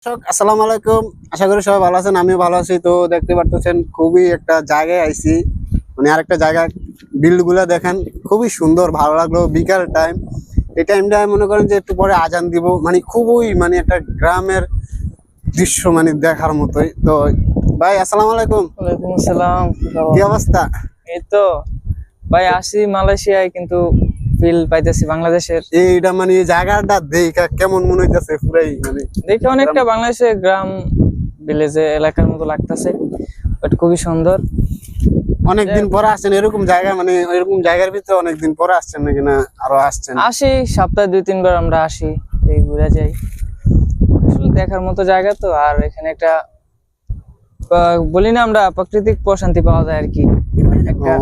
আসসালামু আলাইকুম। আশা করি সবাই ভালো আছেন, আমিও ভালো আছি। তো দেখতে পারতেছেন খুবই একটা জায়গায় আইছি, মানে আরেকটা জায়গা। বিল্ড গুলা দেখেন, খুবই সুন্দর, ভালো লাগলো। বিকাল টাইম, এই টাইমটা মনে করেন যে একটু পরে আজান দিব, মানে খুবই মানে একটা গ্রামের দৃশ্য, মানে দেখার মতোই। তো ভাই আসসালামু আলাইকুম। ওয়ালাইকুম আসসালাম। কি অবস্থা? এই তো ভাই আসি মালয়েশিয়ায়, কিন্তু ফিল পাইতেছি বাংলাদেশের। এইটা মানে এই জায়গাটা দেখা কেমন মনে হইতেছে? পুরাই মানে দেখে অনেকটা বাংলাদেশের গ্রাম ভিলেজে এলাকার মতো লাগতেছে, বাট খুবই সুন্দর। অনেকদিন পরে আসছেন এরকম জায়গা, মানে এরকম জায়গার ভিতরে অনেকদিন পরে আসছেন নাকি, না আরো আসছেন? আসি সপ্তাহে 2-3 বার আমরা আসি, এই ঘুরে যাই। আসলে দেখার মতো জায়গা তো, আর এখানে একটা বলি না আমরা, প্রাকৃতিক প্রশান্তি পাওয়া যায় আর কি একটা।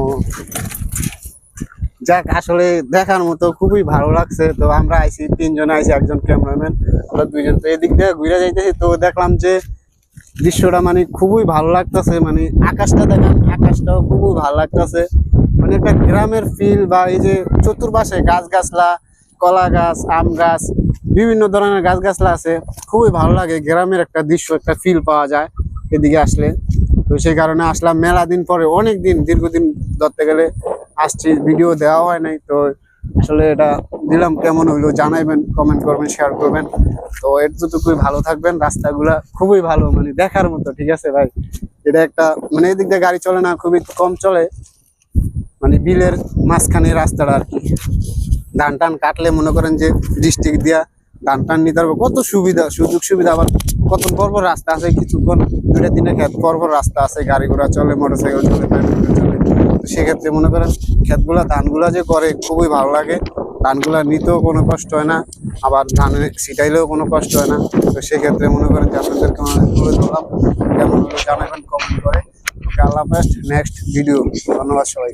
যাক, আসলে দেখার মতো খুবই ভালো লাগছে। তো আমরা আইছি, 3 জন আইছি, একজন ক্যামেরাম্যান, আমরা 2 জন। তো এদিক দিয়ে ঘুরে যাইতেছি, তো দেখলাম যে দৃশ্যটা মানে খুবই ভালো লাগতেছে। মানে আকাশটা দেখেন, আকাশটাও খুবই ভালো লাগতেছে। মানে একটা গ্রামের ফিল, বা এই যে চতুর্পাশে গাছ গাছলা, কলা গাছ, আম গাছ, বিভিন্ন ধরনের গাছ গাছলা আছে। খুবই ভালো লাগে, গ্রামের একটা দৃশ্য, একটা ফিল পাওয়া যায় এদিকে আসলে। তো সেই কারণে আসলাম, মেলা দিন পরে, অনেক দিন, দীর্ঘদিন ধরতে গেলে আসছি, ভিডিও দেওয়া হয় নাই। তো আসলে এটা দিলাম, কেমন হইলো জানাইবেন, কমেন্ট করবেন, শেয়ার করবেন। তো এতটুকুই, ভালো থাকবেন। রাস্তাগুলা খুবই ভালো, মানে দেখার মতো। ঠিক আছে ভাই, এটা একটা মানে এদিক দিয়ে গাড়ি চলে না, খুবই কম চলে, মানে বিলের মাঝখানে রাস্তাটা আর কি। ধান টান কাটলে মনে করেন যে ডিস্ট্রিক্ট দিয়া ধান টান নিতে পারবো, কত সুবিধা, সুযোগ সুবিধা। আবার কত পর্বর রাস্তা আছে, কিছুক্ষণ 2-3 ক্ষেত পর্বর রাস্তা আছে, গাড়ি ঘোড়া চলে, মোটরসাইকেল চলে, বাইক চলে। তো সেক্ষেত্রে মনে করেন ক্ষেতগুলা, ধানগুলা যে করে খুবই ভালো লাগে। ধানগুলা নিতেও কোনো কষ্ট হয় না, আবার ধান ছিটাইলেও কোনো কষ্ট হয় না। তো সেক্ষেত্রে মনে করেন যে আপনাদেরকে তুলে ধরলাম, কেমন হলো জানাবেন কমেন্ট করে। ওকে, আল্লাহ হাফেজ, নেক্সট ভিডিও। ধন্যবাদ সবাই।